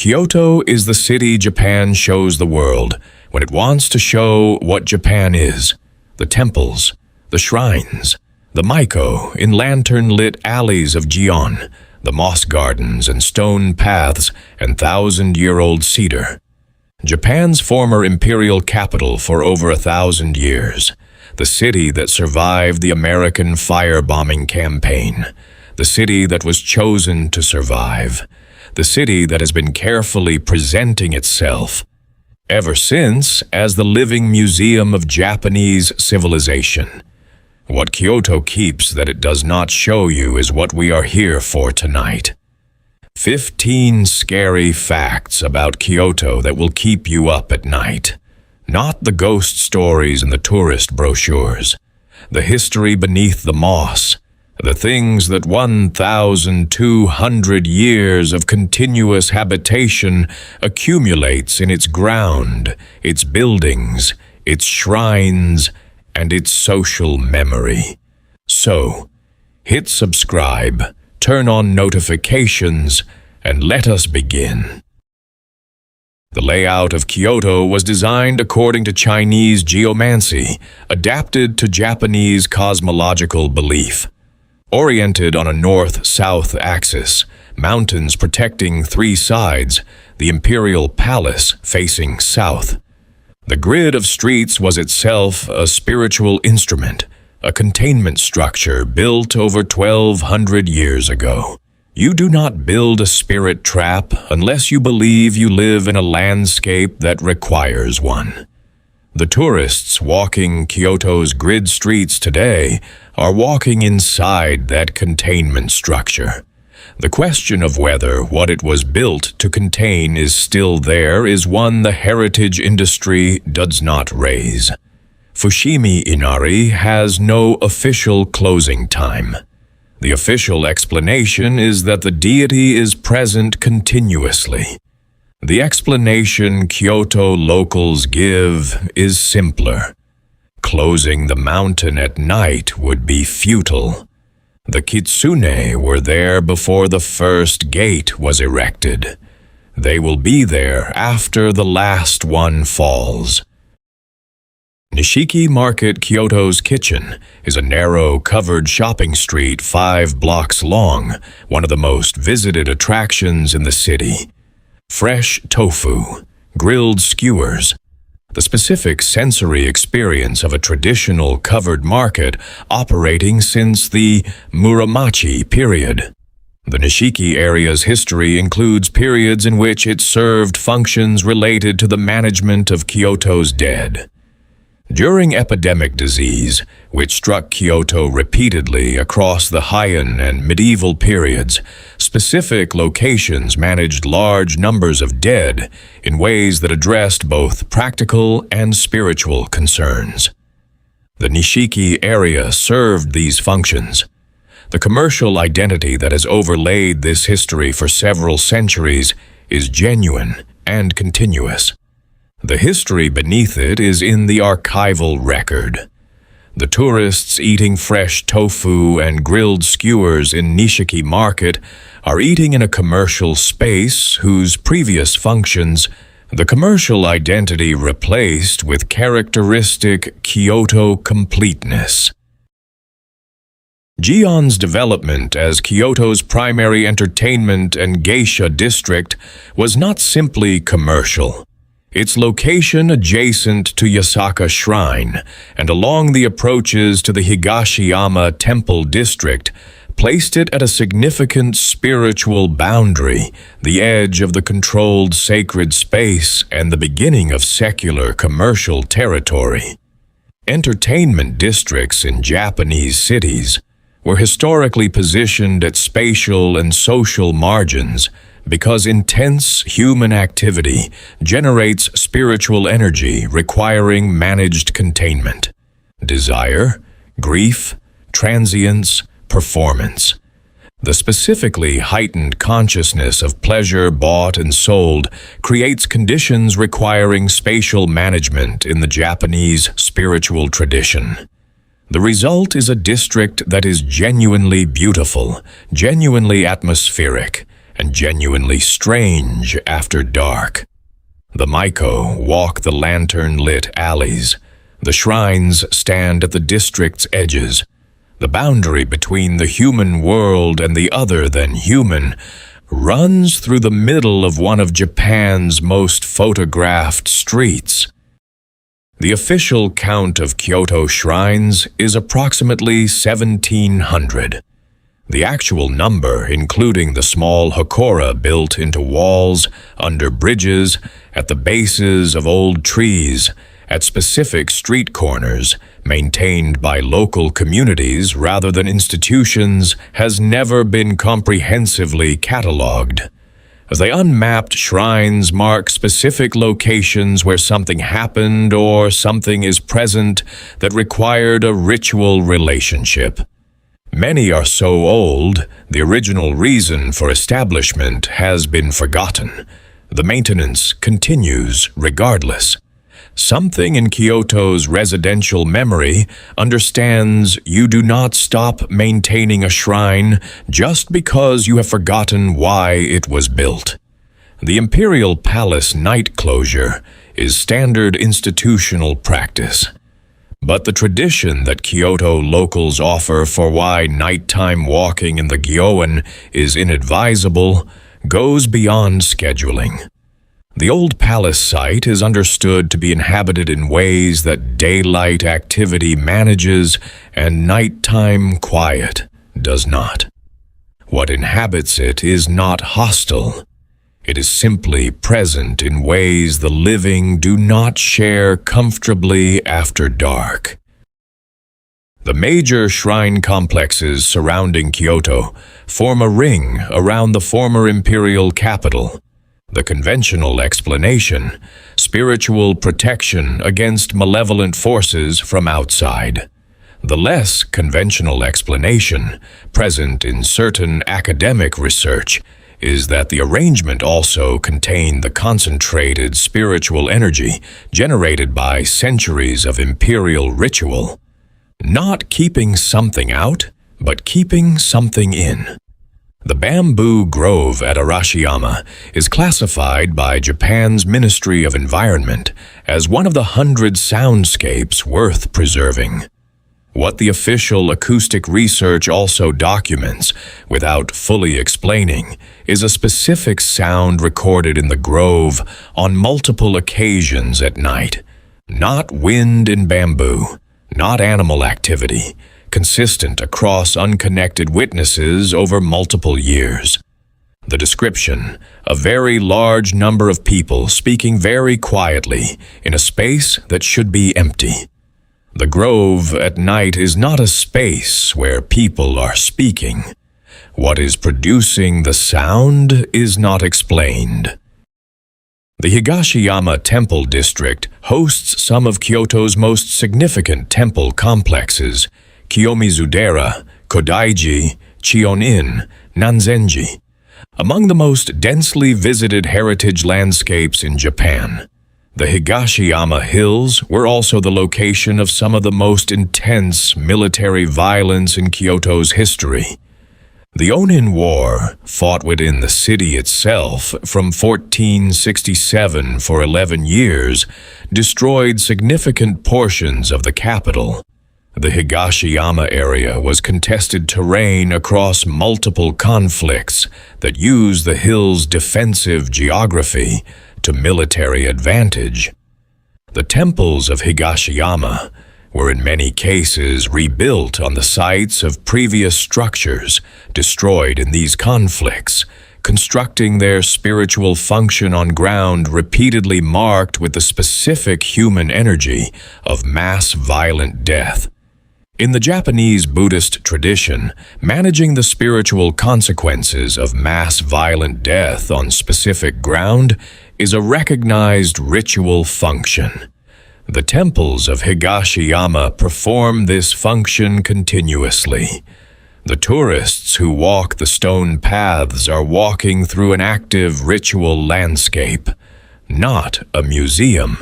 Kyoto is the city Japan shows the world when it wants to show what Japan is. The temples, the shrines, the maiko in lantern-lit alleys of Gion, the moss gardens and stone paths and thousand-year-old cedar. Japan's former imperial capital for over 1,000 years, the city that survived the American firebombing campaign, the city that was chosen to survive, the city that has been carefully presenting itself ever since as the living museum of Japanese civilization. What Kyoto keeps that it does not show you is what we are here for tonight. 15 scary facts about Kyoto that will keep you up at night. Not the ghost stories and the tourist brochures. The history beneath the moss. The things that 1,200 years of continuous habitation accumulates in its ground, its buildings, its shrines, and its social memory. So, hit subscribe, turn on notifications, and let us begin. The layout of Kyoto was designed according to Chinese geomancy, adapted to Japanese cosmological belief. Oriented on a north-south axis, mountains protecting 3 sides, the imperial palace facing south. The grid of streets was itself a spiritual instrument, a containment structure built over 1,200 years ago. You do not build a spirit trap unless you believe you live in a landscape that requires one. The tourists walking Kyoto's grid streets today are walking inside that containment structure. The question of whether what it was built to contain is still there is one the heritage industry does not raise. Fushimi Inari has no official closing time. The official explanation is that the deity is present continuously. The explanation Kyoto locals give is simpler. Closing the mountain at night would be futile. The kitsune were there before the first gate was erected. They will be there after the last one falls. Nishiki Market, Kyoto's kitchen, is a narrow, covered shopping street 5 blocks long, one of the most visited attractions in the city. Fresh tofu, grilled skewers, the specific sensory experience of a traditional covered market operating since the Muromachi period. The Nishiki area's history includes periods in which it served functions related to the management of Kyoto's dead. During epidemic disease, which struck Kyoto repeatedly across the Heian and medieval periods, specific locations managed large numbers of dead in ways that addressed both practical and spiritual concerns. The Nishiki area served these functions. The commercial identity that has overlaid this history for several centuries is genuine and continuous. The history beneath it is in the archival record. The tourists eating fresh tofu and grilled skewers in Nishiki Market are eating in a commercial space whose previous functions the commercial identity replaced with characteristic Kyoto completeness. Gion's development as Kyoto's primary entertainment and geisha district was not simply commercial. Its location adjacent to Yasaka Shrine and along the approaches to the Higashiyama Temple District placed it at a significant spiritual boundary, the edge of the controlled sacred space and the beginning of secular commercial territory. Entertainment districts in Japanese cities were historically positioned at spatial and social margins because intense human activity generates spiritual energy requiring managed containment. Desire, grief, transience, performance. The specifically heightened consciousness of pleasure bought and sold creates conditions requiring spatial management in the Japanese spiritual tradition. The result is a district that is genuinely beautiful, genuinely atmospheric, and genuinely strange after dark. The maiko walk the lantern-lit alleys. The shrines stand at the district's edges. The boundary between the human world and the other than human runs through the middle of one of Japan's most photographed streets. The official count of Kyoto shrines is approximately 1,700. The actual number, including the small hokora built into walls, under bridges, at the bases of old trees, at specific street corners, maintained by local communities rather than institutions, has never been comprehensively catalogued. The unmapped shrines mark specific locations where something happened or something is present that required a ritual relationship. Many are so old, the original reason for establishment has been forgotten. The maintenance continues regardless. Something in Kyoto's residential memory understands you do not stop maintaining a shrine just because you have forgotten why it was built. The Imperial Palace night closure is standard institutional practice. But the tradition that Kyoto locals offer for why nighttime walking in the Gion is inadvisable goes beyond scheduling. The old palace site is understood to be inhabited in ways that daylight activity manages and nighttime quiet does not. What inhabits it is not hostile. It is simply present in ways the living do not share comfortably after dark. The major shrine complexes surrounding Kyoto form a ring around the former imperial capital. The conventional explanation, spiritual protection against malevolent forces from outside. The less conventional explanation, present in certain academic research, is that the arrangement also contained the concentrated spiritual energy generated by centuries of imperial ritual, not keeping something out, but keeping something in. The bamboo grove at Arashiyama is classified by Japan's Ministry of Environment as one of the 100 soundscapes worth preserving. What the official acoustic research also documents, without fully explaining, is a specific sound recorded in the grove on multiple occasions at night. Not wind in bamboo, not animal activity, consistent across unconnected witnesses over multiple years. The description, a very large number of people speaking very quietly in a space that should be empty. The grove at night is not a space where people are speaking. What is producing the sound is not explained. The Higashiyama Temple District hosts some of Kyoto's most significant temple complexes: Kiyomizudera, Kodaiji, Chionin, Nanzenji. Among the most densely visited heritage landscapes in Japan, the Higashiyama Hills were also the location of some of the most intense military violence in Kyoto's history. The Onin War, fought within the city itself from 1467 for 11 years, destroyed significant portions of the capital. The Higashiyama area was contested terrain across multiple conflicts that used the hill's defensive geography to military advantage. The temples of Higashiyama were in many cases rebuilt on the sites of previous structures destroyed in these conflicts, constructing their spiritual function on ground repeatedly marked with the specific human energy of mass violent death. In the Japanese Buddhist tradition, managing the spiritual consequences of mass violent death on specific ground is a recognized ritual function. The temples of Higashiyama perform this function continuously. The tourists who walk the stone paths are walking through an active ritual landscape, not a museum.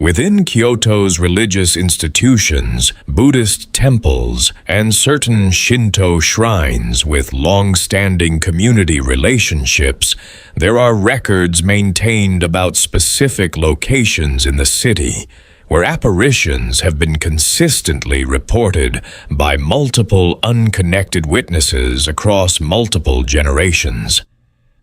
Within Kyoto's religious institutions, Buddhist temples, and certain Shinto shrines with long-standing community relationships, there are records maintained about specific locations in the city where apparitions have been consistently reported by multiple unconnected witnesses across multiple generations.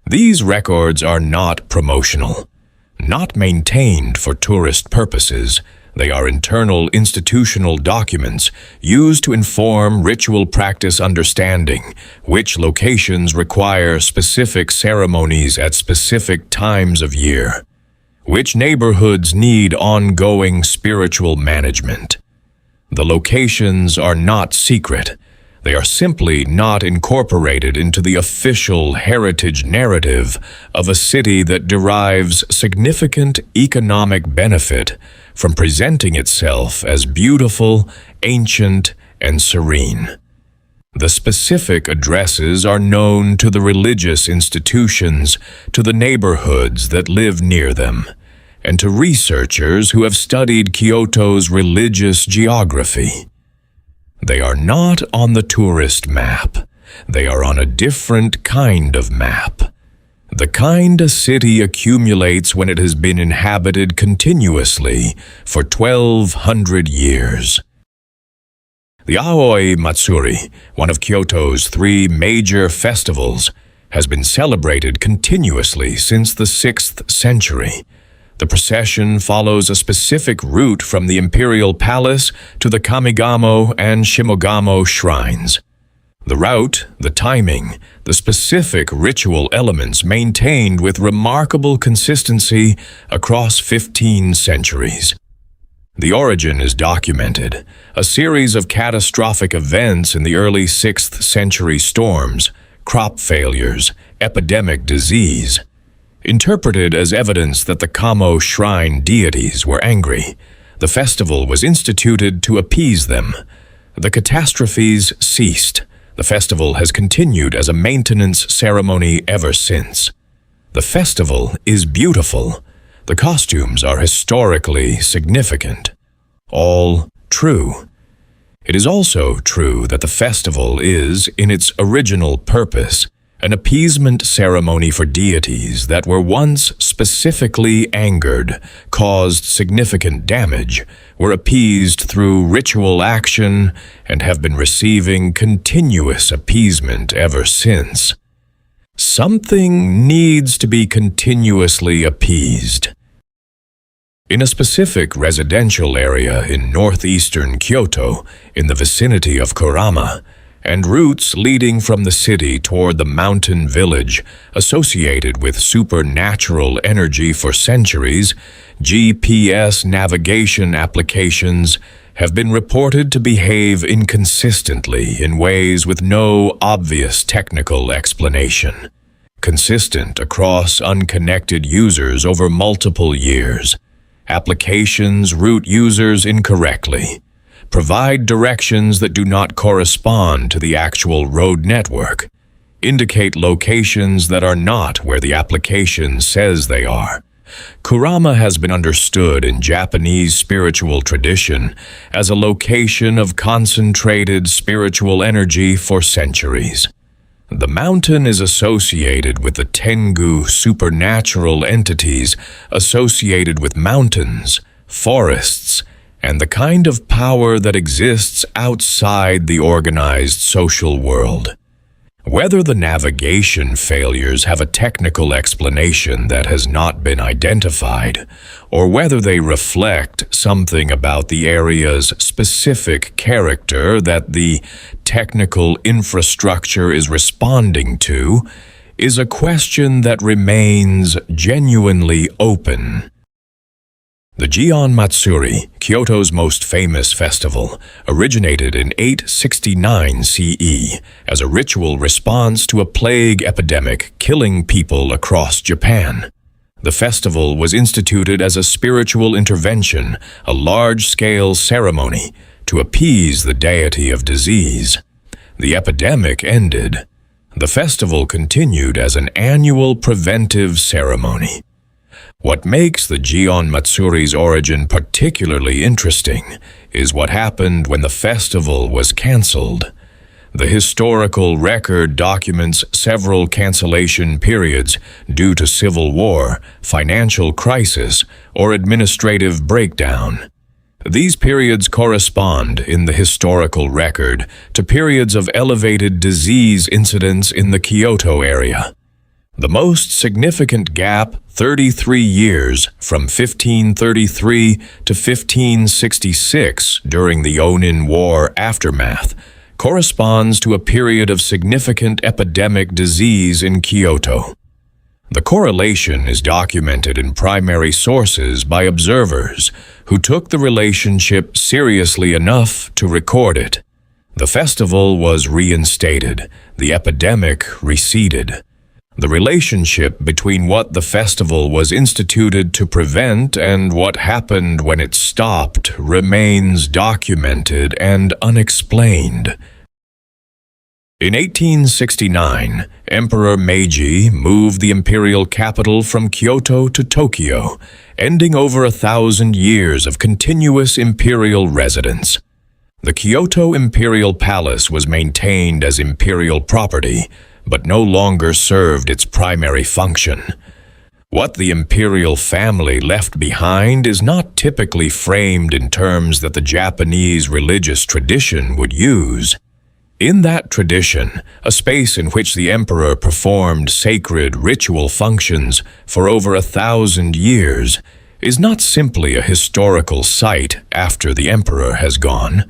These records are not promotional, not maintained for tourist purposes. They are internal institutional documents used to inform ritual practice understanding, which locations require specific ceremonies at specific times of year, which neighborhoods need ongoing spiritual management. The locations are not secret. They are simply not incorporated into the official heritage narrative of a city that derives significant economic benefit from presenting itself as beautiful, ancient, and serene. The specific addresses are known to the religious institutions, to the neighborhoods that live near them, and to researchers who have studied Kyoto's religious geography. They are not on the tourist map. They are on a different kind of map. The kind a city accumulates when it has been inhabited continuously for 1,200 years. The Aoi Matsuri, one of Kyoto's 3 major festivals, has been celebrated continuously since the 6th century. The procession follows a specific route from the Imperial Palace to the Kamigamo and Shimogamo shrines. The route, the timing, the specific ritual elements maintained with remarkable consistency across 15 centuries. The origin is documented, a series of catastrophic events in the early 6th century storms, crop failures, epidemic disease, interpreted as evidence that the Kamo shrine deities were angry. The festival was instituted to appease them. The catastrophes ceased. The festival has continued as a maintenance ceremony ever since. The festival is beautiful. The costumes are historically significant. All true. It is also true that the festival is, in its original purpose, an appeasement ceremony for deities that were once specifically angered, caused significant damage, were appeased through ritual action, and have been receiving continuous appeasement ever since. Something needs to be continuously appeased. In a specific residential area in northeastern Kyoto, in the vicinity of Kurama, and routes leading from the city toward the mountain village associated with supernatural energy for centuries, GPS navigation applications have been reported to behave inconsistently in ways with no obvious technical explanation. Consistent across unconnected users over multiple years. Applications route users incorrectly, provide directions that do not correspond to the actual road network, indicate locations that are not where the application says they are. Kurama has been understood in Japanese spiritual tradition as a location of concentrated spiritual energy for centuries. The mountain is associated with the Tengu supernatural entities associated with mountains, forests, and the kind of power that exists outside the organized social world. Whether the navigation failures have a technical explanation that has not been identified, or whether they reflect something about the area's specific character that the technical infrastructure is responding to, is a question that remains genuinely open. The Gion Matsuri, Kyoto's most famous festival, originated in 869 CE as a ritual response to a plague epidemic killing people across Japan. The festival was instituted as a spiritual intervention, a large-scale ceremony, to appease the deity of disease. The epidemic ended. The festival continued as an annual preventive ceremony. What makes the Gion Matsuri's origin particularly interesting is what happened when the festival was cancelled. The historical record documents several cancellation periods due to civil war, financial crisis, or administrative breakdown. These periods correspond, in the historical record, to periods of elevated disease incidence in the Kyoto area. The most significant gap, 33 years, from 1533 to 1566 during the Onin War aftermath, corresponds to a period of significant epidemic disease in Kyoto. The correlation is documented in primary sources by observers who took the relationship seriously enough to record it. The festival was reinstated, the epidemic receded. The relationship between what the festival was instituted to prevent and what happened when it stopped remains documented and unexplained. In 1869, Emperor Meiji moved the imperial capital from Kyoto to Tokyo, ending over 1,000 years of continuous imperial residence. The Kyoto Imperial Palace was maintained as imperial property, but no longer served its primary function. What the imperial family left behind is not typically framed in terms that the Japanese religious tradition would use. In that tradition, a space in which the emperor performed sacred ritual functions for over 1,000 years is not simply a historical site after the emperor has gone.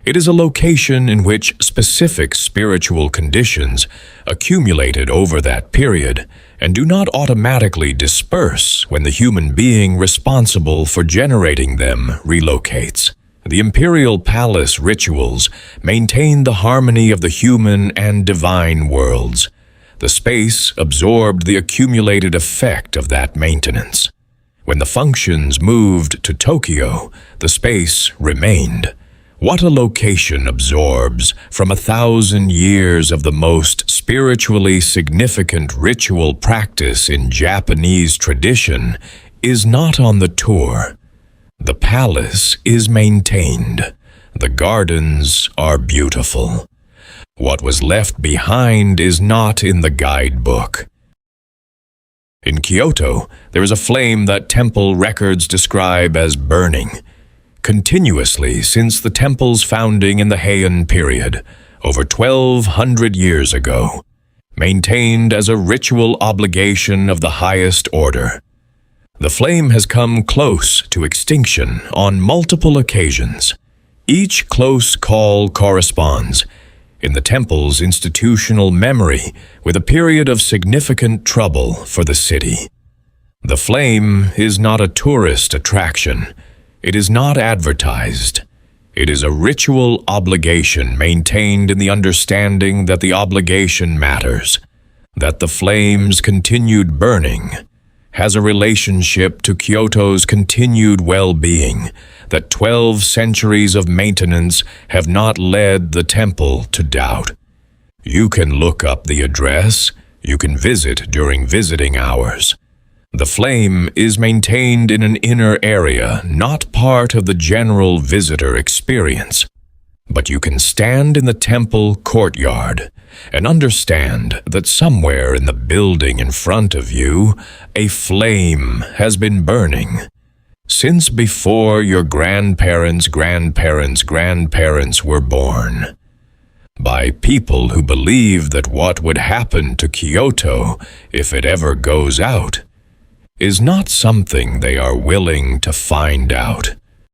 It is a location in which specific spiritual conditions accumulated over that period and do not automatically disperse when the human being responsible for generating them relocates. The imperial palace rituals maintained the harmony of the human and divine worlds. The space absorbed the accumulated effect of that maintenance. When the functions moved to Tokyo, the space remained. What a location absorbs from 1,000 years of the most spiritually significant ritual practice in Japanese tradition is not on the tour. The palace is maintained. The gardens are beautiful. What was left behind is not in the guidebook. In Kyoto, there is a flame that temple records describe as burning. Continuously since the temple's founding in the Heian period, over 1,200 years ago, maintained as a ritual obligation of the highest order. The flame has come close to extinction on multiple occasions. Each close call corresponds, in the temple's institutional memory, with a period of significant trouble for the city. The flame is not a tourist attraction. It is not advertised. It is a ritual obligation maintained in the understanding that the obligation matters, that the flame's continued burning has a relationship to Kyoto's continued well-being, that 12 centuries of maintenance have not led the temple to doubt. You can look up the address. You can visit during visiting hours. The flame is maintained in an inner area, not part of the general visitor experience. But you can stand in the temple courtyard and understand that somewhere in the building in front of you, a flame has been burning. Since before your grandparents' were born. By people who believe that what would happen to Kyoto if it ever goes out is not something they are willing to find out.